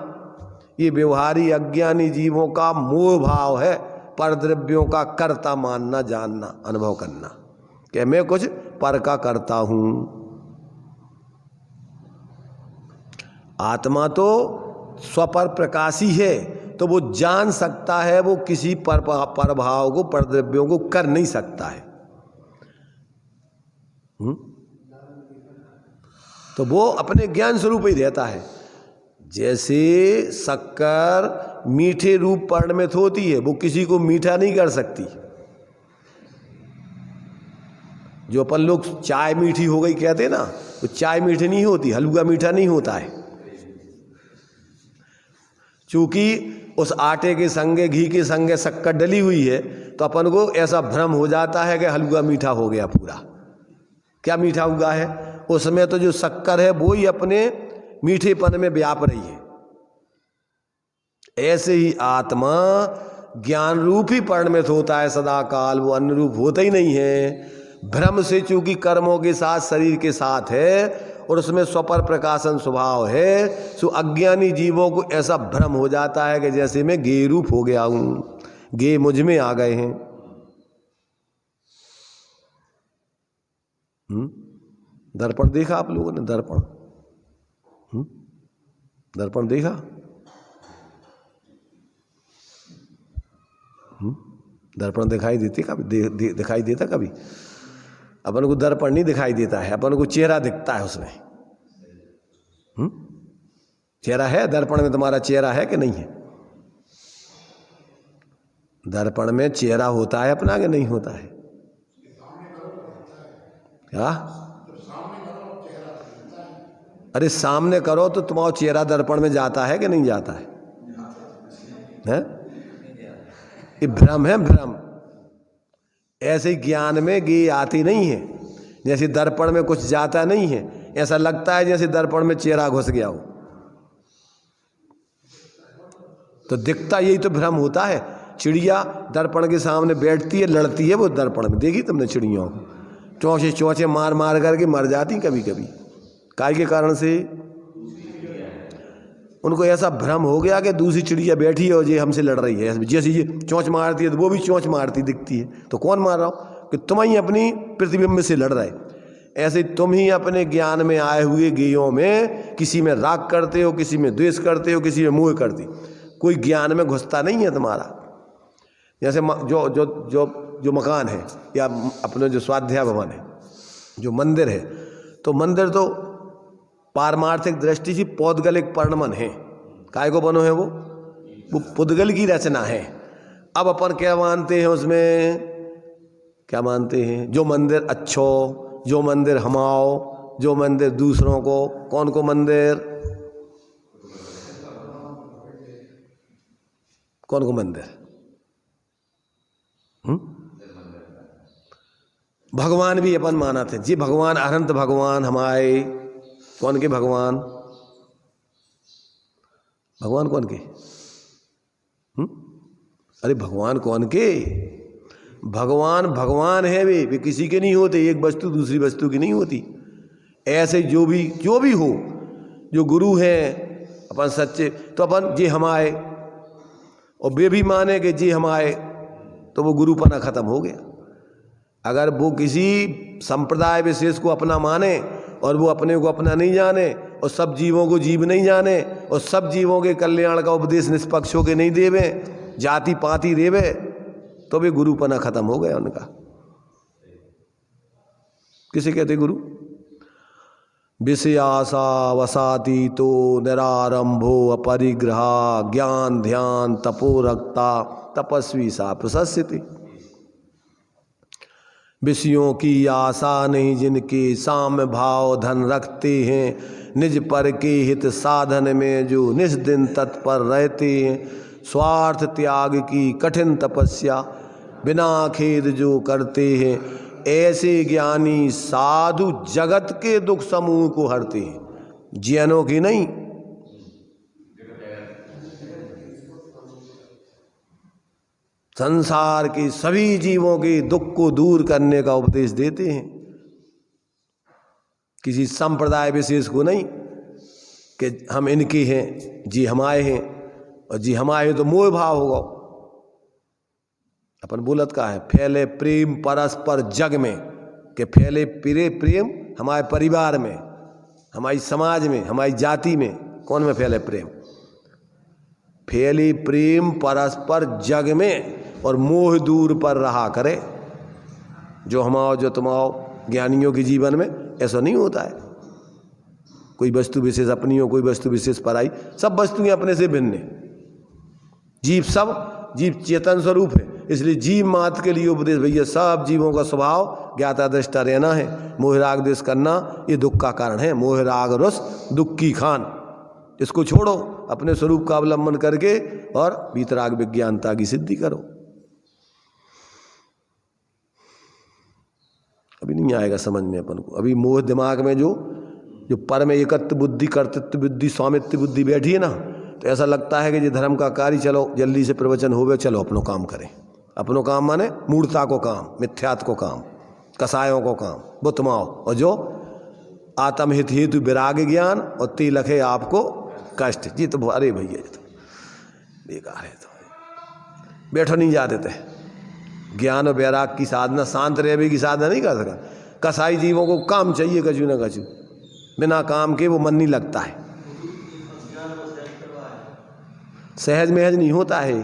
ये व्यवहारी अज्ञानी जीवों का मोह भाव है, परद्रव्यों का कर्ता मानना, जानना, अनुभव करना कि मैं कुछ पर का करता हूं। आत्मा तो स्वपर प्रकाशी है, तो वो जान सकता है, वो किसी परभाव को, परद्रव्यों को कर नहीं सकता है। तो वो अपने ज्ञान स्वरूप ही रहता है। जैसे शक्कर मीठे रूप परिणमित होती है, वो किसी को मीठा नहीं कर सकती। जो अपन लोग चाय मीठी हो गई कहते हैं ना, वो चाय मीठी नहीं होती, हलवा मीठा नहीं होता है। चूंकि उस आटे के संगे, घी के संगे शक्कर डली हुई है, तो अपन को ऐसा भ्रम हो जाता है कि हलवा मीठा हो गया पूरा। क्या मीठा हुआ है? उसमें तो जो शक्कर है वो ही अपने मीठेपन में व्याप रही है। ऐसे ही आत्मा ज्ञान रूप ही परिणमित होता है सदा काल, वो अन्य रूप होता ही नहीं है। भ्रम से चूंकि कर्मों के साथ, शरीर के साथ है और उसमें स्वपर प्रकाशन स्वभाव है, सो अज्ञानी जीवों को ऐसा भ्रम हो जाता है कि जैसे मैं गेय रूप हो गया हूँ, गेय मुझ में आ गए हैं। दर्पण देखा आप लोगों ने? दर्पण दर्पण देखा? दर्पण दिखाई देते कभी? दिखाई देता कभी? अपन को दर्पण नहीं दिखाई देता है, अपन को चेहरा दिखता है उसमें। चेहरा है दर्पण में? तुम्हारा चेहरा है कि नहीं है? दर्पण में चेहरा होता है अपना कि नहीं होता है? क्या? अरे सामने करो तो तुम्हारा चेहरा दर्पण में जाता है कि नहीं जाता है? हैं? ये भ्रम है, भ्रम। ऐसे ज्ञान में गे आती नहीं है। जैसे दर्पण में कुछ जाता नहीं है, ऐसा लगता है जैसे दर्पण में चेहरा घुस गया हो। तो दिखता यही तो भ्रम होता है। चिड़िया दर्पण के सामने बैठती है, लड़ती है, वो दर्पण में देखी तुमने चिड़ियों को? चौंचे चौंचे मार मार करके मर जाती कभी कभी। काय के कारण से? उनको ऐसा भ्रम हो गया कि दूसरी चिड़िया बैठी है और ये हमसे लड़ रही है। जैसे ये चोंच मारती है तो वो भी चोंच मारती दिखती है। तो कौन मार रहा हो? कि तुम ही अपनी प्रतिबिंब से लड़ रहे। ऐसे तुम ही अपने ज्ञान में आए हुए गेयों में किसी में राग करते हो, किसी में द्वेष करते हो, किसी में मोह करती। कोई ज्ञान में घुसता नहीं है तुम्हारा। जैसे जो जो जो जो मकान है या अपने जो स्वाध्याय भवन है, जो मंदिर है, तो मंदिर तो पारमार्थिक दृष्टि से पौद्गलिक परिणमन है। काय को बनो है वो पुद्गल की रचना है। अब अपन क्या मानते हैं उसमें? क्या मानते हैं? जो मंदिर अच्छो, जो मंदिर हमाओ, जो मंदिर दूसरों को। कौन को मंदिर? कौन को मंदिर? भगवान भी अपन माना थे जी। भगवान अनंत भगवान हमारे। कौन के भगवान? भगवान कौन के? अरे भगवान कौन के? भगवान भगवान है वे किसी के नहीं होते। एक वस्तु दूसरी वस्तु की नहीं होती। ऐसे जो भी हो, जो गुरु हैं अपन सच्चे, तो अपन जे हमारे, और वे भी माने कि जे हमारे, तो वो गुरुपना खत्म हो गया। अगर वो किसी संप्रदाय विशेष को अपना माने और वो अपने को अपना नहीं जाने और सब जीवों को जीव नहीं जाने और सब जीवों के कल्याण का उपदेश निष्पक्ष होकर नहीं देवे, जाति पाति रेवे, तो भी गुरुपना खत्म हो गया उनका। किसे कहते गुरु? विषयासा वसाती तो निरारंभो अपरिग्रह ज्ञान ध्यान तपोरक्ता तपस्वी सा प्रशस्यति। विषयों की आशा नहीं जिनके साम्य भाव धन रखते हैं, निज पर के हित साधन में जो निज दिन तत्पर रहते हैं, स्वार्थ त्याग की कठिन तपस्या बिना खेद जो करते हैं, ऐसे ज्ञानी साधु जगत के दुख समूह को हरते हैं, जैनों की नहीं। संसार के सभी जीवों के दुख को दूर करने का उपदेश देते हैं, किसी संप्रदाय विशेष को नहीं कि हम इनके हैं जी हमारे हैं, और जी हमारे तो मोह भाव होगा। अपन बोलत का है फैले प्रेम परस्पर जग में, कि फैले प्रेम हमारे परिवार में, हमारी समाज में, हमारी जाति में। कौन में फैले प्रेम? फैले प्रेम परस्पर जग में और मोह दूर पर रहा करे। जो हमाओ जो तुमाओ ज्ञानियों के जीवन में ऐसा नहीं होता है। कोई वस्तु विशेष अपनी हो, कोई वस्तु विशेष पराई, सब वस्तुएं अपने से भिन्न है। जीव सब जीव चेतन स्वरूप है, इसलिए जीव मात्र के लिए उपदेश भैया सब जीवों का स्वभाव ज्ञाता दृष्टा रहना है। मोह राग द्वेष करना ये दुख का कारण है। मोह राग रस दुख की खान, इसको छोड़ो, अपने स्वरूप का अवलंबन करके और वीतराग विज्ञानता की सिद्धि करो। अभी नहीं आएगा समझ में अपन को। अभी मोह दिमाग में जो परम एकत्व बुद्धि कर्तृत्व बुद्धि स्वामित्व बुद्धि बैठी है ना, तो ऐसा लगता है कि ये धर्म का कार्य, चलो जल्दी से प्रवचन होवे, चलो अपनो काम करें। अपनो काम माने मूर्ता को काम, मिथ्यात्व को काम, कसायों को काम, बुतमाओ, और जो आत्महित हेतु विराग ज्ञान और तिलक है आपको कष्ट। जी तो अरे भैया ये तो बेकार है, तो बैठो नहीं जा देते। ज्ञान और वैराग की साधना, शांत रहने की साधना नहीं कर सका। कसाई जीवों को काम चाहिए कछु न कछु, बिना काम के वो मन नहीं लगता है। सहज महज नहीं होता है,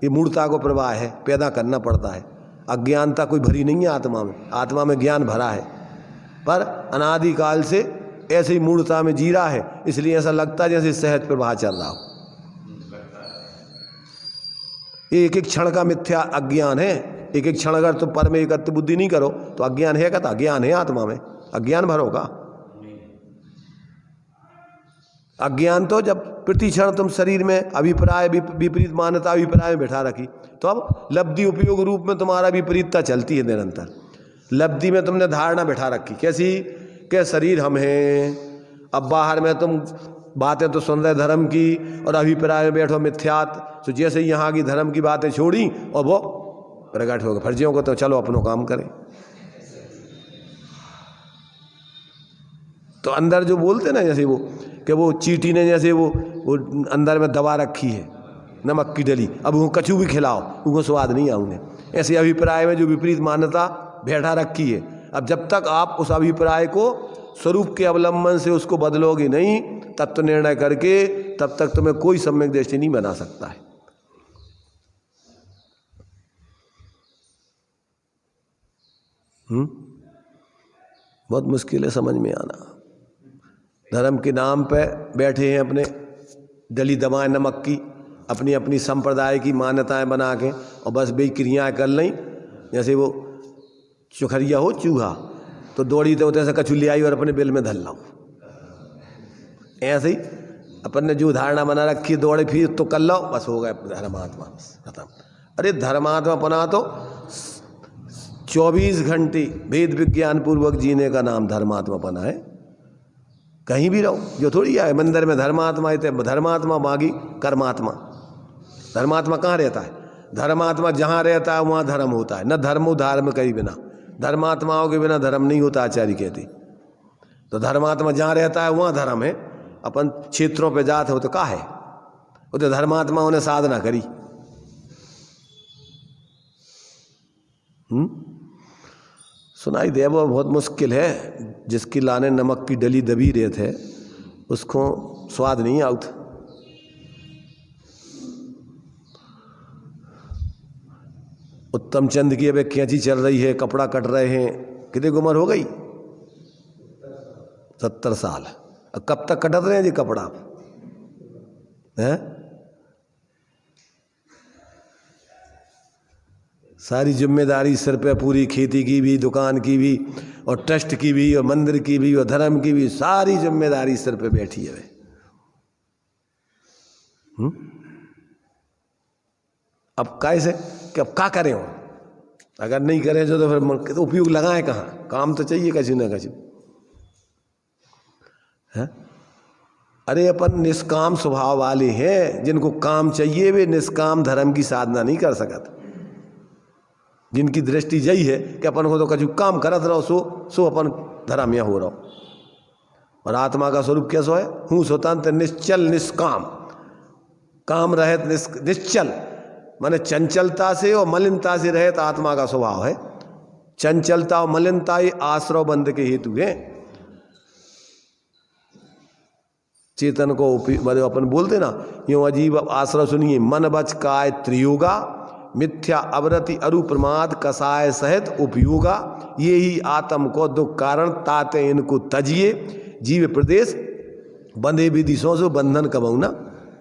ये मूर्ता को प्रवाह है, पैदा करना पड़ता है। अज्ञानता कोई भरी नहीं है आत्मा में, आत्मा में ज्ञान भरा है, पर अनादिकाल से ऐसे ही मूर्ता में जी रहा है, इसलिए ऐसा लगता है जैसे सहज प्रवाह चल रहा हो। एक एक क्षण का मिथ्या अज्ञान है। एक एक क्षण अगर तुम परम एकत्व बुद्धि नहीं करो तो अज्ञान है कहता, अज्ञान है आत्मा में, अज्ञान भरोगा। अज्ञान तो जब प्रति क्षण तुम शरीर में अभिप्राय विपरीत मान्यता अभिप्राय में बैठा रखी, तो अब लब्धि उपयोग रूप में तुम्हारा विपरीतता चलती है निरंतर। लब्धि में तुमने धारणा बैठा रखी कैसी, कि शरीर हम हैं। अब बाहर में तुम बातें तो सुन रहे धर्म की और अभिप्राय में बैठो मिथ्यात, तो जैसे यहाँ की धर्म की बातें छोड़ी और वो प्रकट हो गए फर्जियों को, तो चलो अपनों काम करें। तो अंदर जो बोलते ना, जैसे वो कि वो चींटी ने जैसे वो अंदर में दबा रखी है नमक की डली, अब वो कछु भी खिलाओ उनको स्वाद नहीं आऊँगे। ऐसे अभिप्राय में जो विपरीत मान्यता बैठा रखी है, अब जब तक आप उस अभिप्राय को स्वरूप के अवलंबन से उसको बदलोगे नहीं, तब तो निर्णय करके तब तक तुम्हें कोई सम्यक दृष्टि नहीं बना सकता है। बहुत मुश्किल है समझ में आना। धर्म के नाम पे बैठे हैं अपने डली दवाएं नमक की, अपनी अपनी संप्रदाय की मान्यताएं बना के, और बस बे क्रियाएँ कर लें। जैसे वो चुखरिया हो चूहा, तो दौड़ी तो ऐसे कछु ले आई और अपने बिल में धल लाओ। ऐसे ही अपन ने जो धारणा बना रखी दौड़े फिर तो कर लो, बस हो गए धर्मात्मा, खत्म। अरे धर्मात्मा पना तो 24 घंटे वेद विज्ञान पूर्वक जीने का नाम धर्मात्मा पना है। कहीं भी रहो, जो थोड़ी आए मंदिर में धर्मात्मा है, धर्मात्मा मांगी कर्मात्मा। धर्मात्मा कहाँ रहता है? धर्मात्मा जहाँ रहता है वहाँ धर्म होता है। न धर्मो धर्म कहीं बिना, धर्मात्माओं के बिना धर्म नहीं होता, आचार्य कहते। तो धर्मात्मा जहाँ रहता है वहाँ धर्म है। अपन क्षेत्रों पे जाते हो तो का है, वो तो धर्मात्माओं ने साधना करी। सुनाई दे वो बहुत मुश्किल है। जिसकी लाने नमक की डली दबी रेत है उसको स्वाद नहीं आउत। उत्तम चंद की अब कैंची चल रही है, कपड़ा कट रहे हैं, कितनी उम्र हो गई? 70 साल। अब कब तक कटत रहे हैं जी कपड़ा है? सारी जिम्मेदारी सिर पे, पूरी खेती की भी, दुकान की भी, और ट्रस्ट की भी, और मंदिर की भी, और धर्म की भी, सारी जिम्मेदारी सिर पे बैठी है। अब कैसे कि अब क्या करें हो? अगर नहीं करें जो तो फिर उपयोग लगाएं कहाँ? काम तो चाहिए कछु ना कछु है। अरे अपन निष्काम स्वभाव वाले हैं, जिनको काम चाहिए वे निष्काम धर्म की साधना नहीं कर सकते। जिनकी दृष्टि यही है कि अपन को तो कछु काम करत रहो, सो अपन धर्म या हो रहो। और आत्मा का स्वरूप कैसा है? हूँ स्वतंत्र निश्चल निष्काम, काम रहित निश्चल, माने चंचलता से और मलिनता से रहित आत्मा का स्वभाव है। चंचलता और मलिनता ही आश्रव बंध के हेतु है। चेतन को मतलब अपन बोलते ना, यूं अजीब आश्रव सुनिए, मन बच काय त्रियोगा, मिथ्या अवरति अरु प्रमाद कसाय सहित उपयोगा, ये ही आत्म को दुख कारण ताते इनको तजिए, जीव प्रदेश बंधे विदिशों से बंधन कबऊ न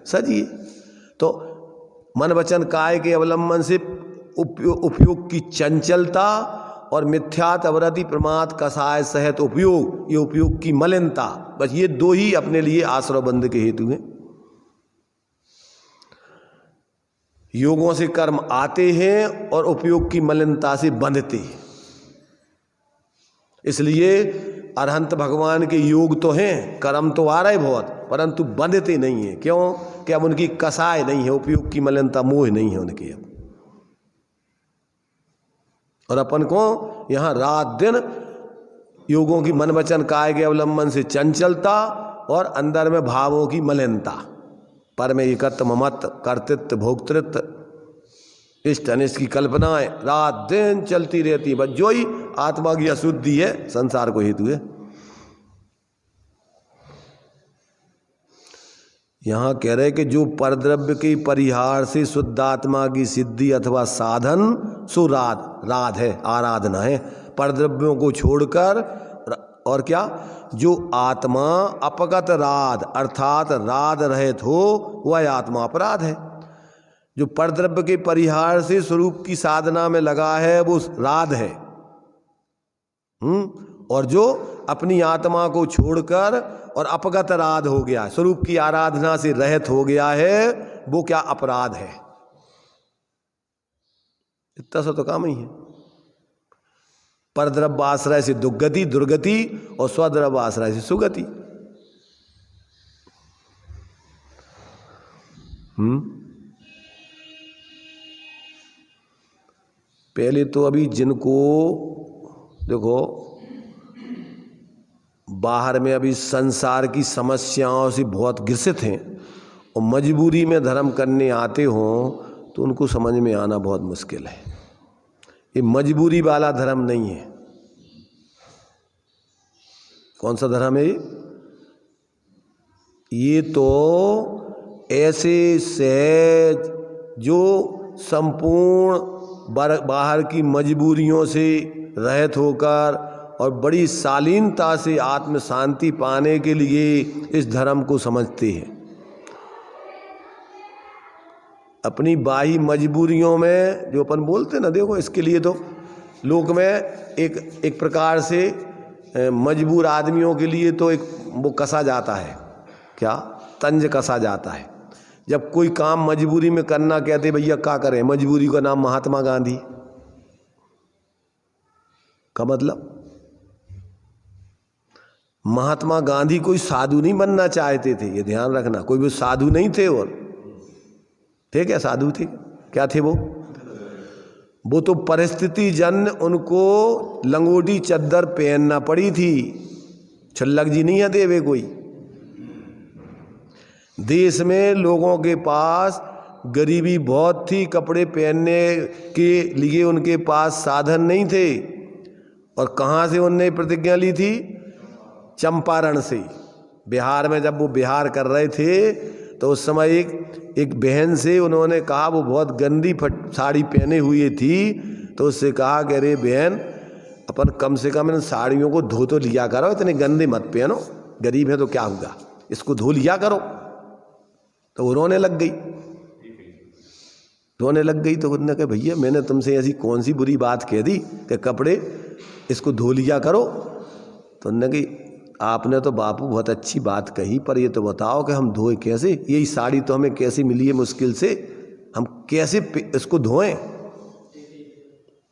सजिए। तो मन वचन काय के अवलंबन से उपयोग की चंचलता और मिथ्यात अवरति प्रमाद कसाय सहित उपयोग, ये उपयोग की मलिनता, बस ये दो ही अपने लिए आश्रव बंध के हेतु हैं। योगों से कर्म आते हैं और उपयोग की मलिनता से बंधते हैं। इसलिए अरहंत भगवान के योग तो हैं, कर्म तो आ रहे बहुत, परंतु बंधते नहीं है। क्यों? कि अब उनकी कसाय नहीं है, उपयोग की मलिनता मोह नहीं है उनके अब। और अपन को यहाँ रात दिन योगों की मन वचन काय के अवलंबन से चंचलता और अंदर में भावों की मलिनता, पर में एकत्व ममत्व कर्तृत्व भोक्तृत्व इष्ट अनिष्ट की कल्पनाएं रात दिन चलती रहती है। बस जो ही आत्मा की अशुद्धि है संसार को हेतु है। यहाँ कह रहे कि जो परद्रव्य के परिहार से शुद्ध आत्मा की सिद्धि अथवा साधन सो राध है, आराधना है। परद्रव्यों को छोड़कर और क्या, जो आत्मा अपगत राध अर्थात राध रहित हो वह आत्मा अपराध है। जो परद्रव्य के परिहार से स्वरूप की साधना में लगा है वो राध है। और जो अपनी आत्मा को छोड़कर और अपगत राध हो गया, स्वरूप की आराधना से रहित हो गया है, वो क्या अपराध है। इतना सा तो काम ही है। परद्रव्य आश्रय से दुर्गति दुर्गति और स्वद्रव्य आश्रय से सुगति। पहले तो अभी जिनको देखो बाहर में अभी संसार की समस्याओं से बहुत ग्रसित हैं और मजबूरी में धर्म करने आते हों तो उनको समझ में आना बहुत मुश्किल है। ये मजबूरी वाला धर्म नहीं है। कौन सा धर्म है ये? तो ऐसे सहज जो संपूर्ण बाहर की मजबूरियों से रहित होकर और बड़ी शालीनता से आत्म शांति पाने के लिए इस धर्म को समझते हैं। अपनी बाही मजबूरियों में जो अपन बोलते ना, देखो इसके लिए तो लोक में एक प्रकार से मजबूर आदमियों के लिए तो एक वो कसा जाता है, क्या तंज कसा जाता है। जब कोई काम मजबूरी में करना कहते भैया क्या करें, मजबूरी का नाम महात्मा गांधी का मतलब। महात्मा गांधी कोई साधु नहीं बनना चाहते थे, ये ध्यान रखना। कोई वो साधु नहीं थे और थे क्या साधु थे? क्या थे वो तो परिस्थिति जन्य उनको लंगोटी चद्दर पहनना पड़ी थी। छल्लक जी नहीं है देवे कोई। देश में लोगों के पास गरीबी बहुत थी, कपड़े पहनने के लिए उनके पास साधन नहीं थे और कहाँ से उनने प्रतिज्ञा ली थी? चंपारण से। बिहार में जब वो बिहार कर रहे थे तो उस समय एक बहन से उन्होंने कहा, वो बहुत गंदी साड़ी पहने हुए थी, तो उससे कहा कि अरे बहन, अपन कम से कम इन साड़ियों को धो तो लिया करो, इतने गंदे मत पहनो, गरीब है तो क्या हुआ, इसको धो लिया करो। तो वो रोने लग गई। तो उन्होंने कहा भैया मैंने तुमसे ऐसी कौन सी बुरी बात कह दी कि कपड़े इसको धो लिया करो? तो उन्होंने कहा आपने तो बापू बहुत अच्छी बात कही, पर ये तो बताओ कि हम धोए कैसे? यही साड़ी तो हमें कैसे मिली है मुश्किल से, हम कैसे इसको धोएं?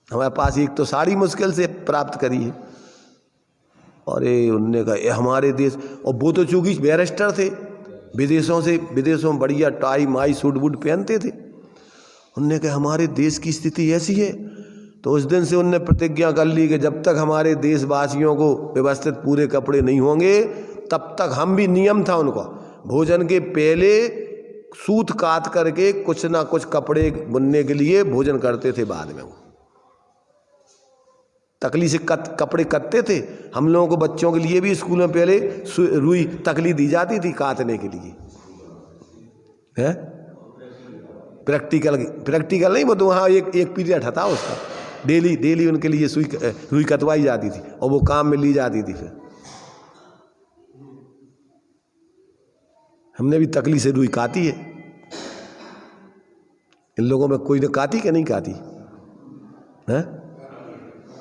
हमारे पास एक तो साड़ी मुश्किल से प्राप्त करी है। और उनने कहा हमारे देश, और वो तो चूंकि बैरिस्टर थे, विदेशों में बढ़िया टाई माई सूट बूट पहनते थे। उनने कहा हमारे देश की स्थिति ऐसी है। तो उस दिन से उनने प्रतिज्ञा कर ली कि जब तक हमारे देशवासियों को व्यवस्थित पूरे कपड़े नहीं होंगे तब तक हम भी, नियम था उनका, भोजन के पहले सूत काट करके कुछ ना कुछ कपड़े बुनने के लिए भोजन करते थे। बाद में वो तकली से कपड़े कटते थे। हम लोगों को बच्चों के लिए भी स्कूल में पहले रुई तकली दी जाती थी काटने के लिए, है प्रैक्टिकल नहीं, वो तो वहाँ एक पीरियड था उसका, डेली उनके लिए रुई कटवाई जाती थी और वो काम में ली जाती थी। फिर हमने भी तकली से रुई काटी है। इन लोगों में कोई ने काटी कि नहीं काटी है?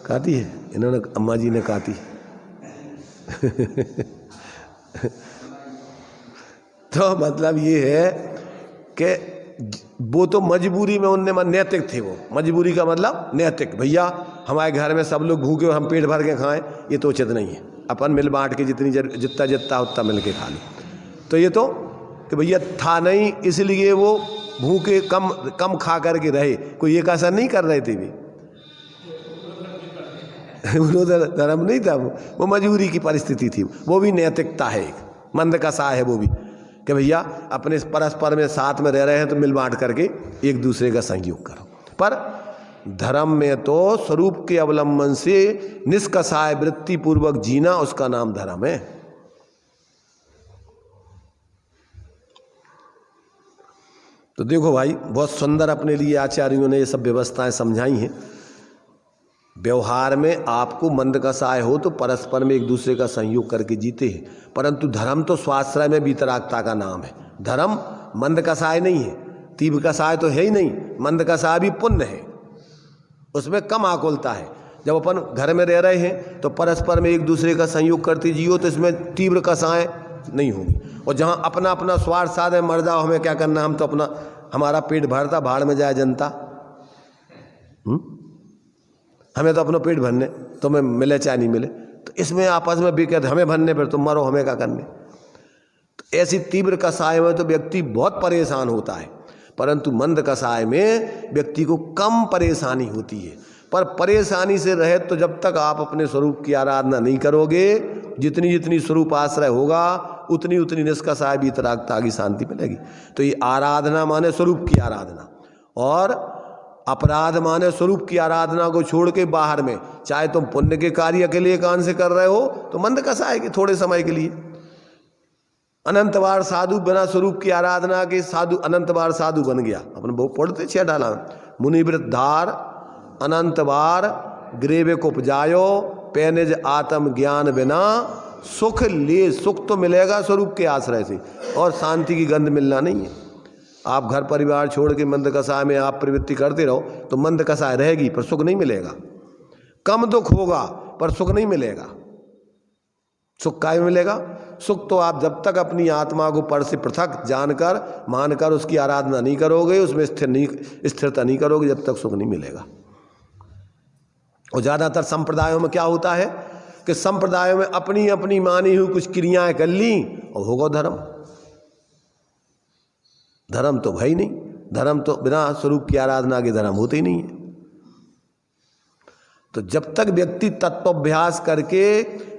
काटी है, इन्होंने, अम्मा जी ने काटी। तो मतलब ये है कि वो तो मजबूरी में उनने, नैतिक थे वो, मजबूरी का मतलब नैतिक, भैया हमारे घर में सब लोग भूखे और हम पेट भर के खाएं, ये तो उचित नहीं है, अपन मिल बांट के जितना उतना मिल के खा लें। तो ये तो कि भैया था नहीं, इसलिए वो भूखे कम खा करके रहे, कोई एक असर नहीं कर रहे थे भी। धर्म नहीं था वो मजबूरी की परिस्थिति थी। वो भी नैतिकता है, एक मंद का सा है वो भी, कि भैया अपने परस्पर में साथ में रह रहे हैं तो मिल बांट करके एक दूसरे का सहयोग करो। पर धर्म में तो स्वरूप के अवलंबन से निष्कषाय वृत्ति पूर्वक जीना, उसका नाम धर्म है। तो देखो भाई, बहुत सुंदर अपने लिए आचार्यों ने ये सब व्यवस्थाएं समझाई हैं। व्यवहार में आपको मंद का सहाय हो तो परस्पर में एक दूसरे का सहयोग करके जीते हैं, परंतु धर्म तो स्वाश्रय में वितरागता का नाम है। धर्म मंद का सहाय नहीं है, तीव्र का सहाय तो है ही नहीं। मंद का सहाय भी पुण्य है, उसमें कम आकुलता है। जब अपन घर में रह रहे हैं तो परस्पर में एक दूसरे का सहयोग करते जियो, तो इसमें तीव्र का सहाय नहीं होगी। और जहाँ अपना अपना स्वार्थ साध है, मर जाओ, हमें क्या करना, हम तो अपना, हमारा पेट भरता, भाड़ में जाए जनता, हमें तो अपना पेट भरने, तुम्हें मिले चाहे नहीं मिले, तो इसमें आपस में भी कहते हमें भरने पर तुम मरो, हमें क्या करने। तो ऐसी तीव्र कसाय में तो व्यक्ति बहुत परेशान होता है, परंतु मंद कसाय में व्यक्ति को कम परेशानी होती है। पर परेशानी से रहे तो जब तक आप अपने स्वरूप की आराधना नहीं करोगे, जितनी जितनी स्वरूप आश्रय होगा उतनी उतनी निष्कषाय वितरागता की शांति मिलेगी। तो ये आराधना माने स्वरूप की आराधना, और अपराध माने स्वरूप की आराधना को छोड़ के बाहर में, चाहे तुम पुण्य के कार्य के लिए कान से कर रहे हो तो मंद कसाय के थोड़े समय के लिए, अनंत बार साधु बिना स्वरूप की आराधना के साधु अनंत बार साधु बन गया। अपन बहुत पढ़ते 6 डाला, मुनिवृद्धार अनंत बार ग्रेवे को उपजायो, पैनिज आत्म ज्ञान बिना सुख ले। सुख तो मिलेगा स्वरूप के आश्रय से, और शांति की गंध मिलना नहीं है। आप घर परिवार छोड़ के मंद कसाय में आप प्रवृत्ति करते रहो तो मंद कसाय रहेगी, पर सुख नहीं मिलेगा। कम दुख होगा पर सुख नहीं मिलेगा। सुख काय मिलेगा? सुख तो आप जब तक अपनी आत्मा को पर से पृथक जानकर मानकर उसकी आराधना नहीं करोगे, उसमें स्थिरता नहीं करोगे, जब तक सुख नहीं मिलेगा। और ज़्यादातर संप्रदायों में क्या होता है कि संप्रदायों में अपनी अपनी मानी हुई कुछ क्रियाएं कर ली और होगा धर्म। धर्म तो भाई नहीं, धर्म तो बिना स्वरूप की आराधना के धर्म होते ही नहीं है। तो जब तक व्यक्ति तत्वाभ्यास करके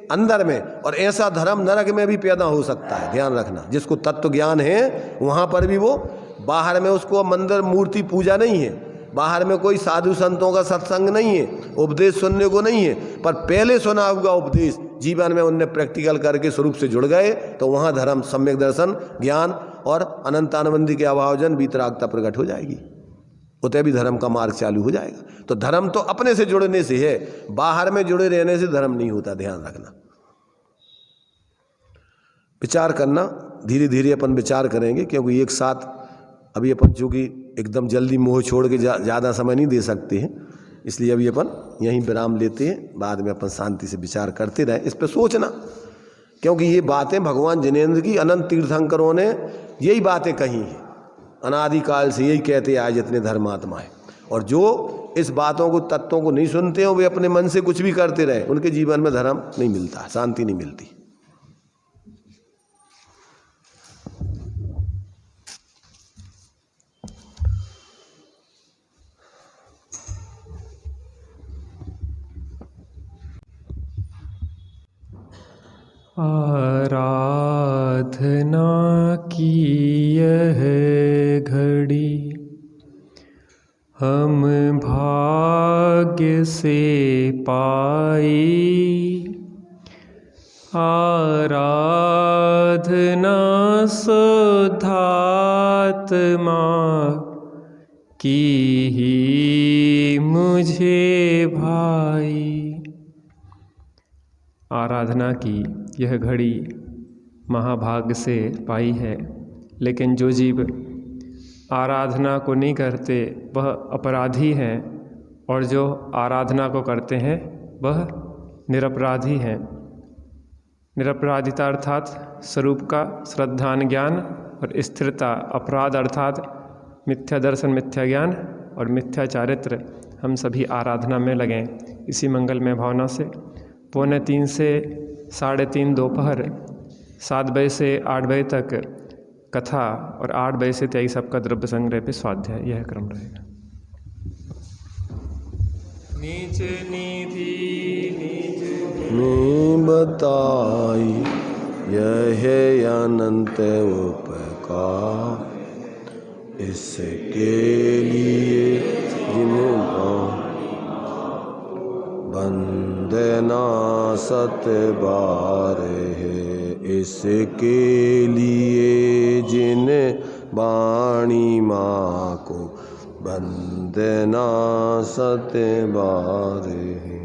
अंदर में, और ऐसा धर्म नरक में भी पैदा हो सकता है, ध्यान रखना। जिसको तत्व ज्ञान है वहाँ पर भी वो, बाहर में उसको मंदिर मूर्ति पूजा नहीं है, बाहर में कोई साधु संतों का सत्संग नहीं है, उपदेश सुनने को नहीं है, पर पहले सुना हुआ उपदेश जीवन में उनने प्रैक्टिकल करके स्वरूप से जुड़ गए, तो वहाँ धर्म, सम्यक दर्शन, ज्ञान और अनंत आनंदी के अभावजन वीतरागता प्रकट हो जाएगी, उतने भी धर्म का मार्ग चालू हो जाएगा। तो धर्म तो अपने से जुड़ने से है, बाहर में जुड़े रहने से धर्म नहीं होता, ध्यान रखना। विचार करना, धीरे धीरे अपन विचार करेंगे, क्योंकि एक साथ अभी अपन चूँकि एकदम जल्दी मोह छोड़ के ज़्यादा समय नहीं दे सकते हैं, इसलिए अभी अपन यहीं विराम लेते हैं, बाद में अपन शांति से विचार करते रहें, इस पर सोचना, क्योंकि ये बातें भगवान जिनेंद्र की अनंत तीर्थंकरों ने यही बातें कही हैं, अनादिकाल से यही कहते आए जितने धर्मात्मा हैं। और जो इस बातों को, तत्वों को नहीं सुनते हो, वे अपने मन से कुछ भी करते रहे, उनके जीवन में धर्म नहीं मिलता, शांति नहीं मिलती। आराधना की यह घड़ी हम भाग्य से पाई, आराधना शुद्धात्मा की ही मुझे भाई। आराधना की यह घड़ी महाभाग्य से पाई है, लेकिन जो जीव आराधना को नहीं करते वह अपराधी हैं, और जो आराधना को करते हैं वह निरपराधी हैं। निरपराधिता अर्थात स्वरूप का श्रद्धान ज्ञान, और स्थिरता अपराध अर्थात मिथ्या दर्शन, मिथ्या ज्ञान और मिथ्या चारित्र। हम सभी आराधना में लगें। इसी मंगलमय भावना से 2:45 से 3:30 दोपहर, 7 बजे से 8 बजे तक कथा, और 8 बजे से 23 सबका द्रव्य संग्रह पे स्वाध्याय, यह क्रम रहेगा। नीच निधि में बताई यह अनंत उपकार, इसके लिए जिनको वंदना सत बार है, इसके लिए जिन वाणी माँ को वंदना सत बार है।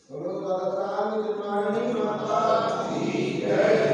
बोलो दादा साहब की माता की जय।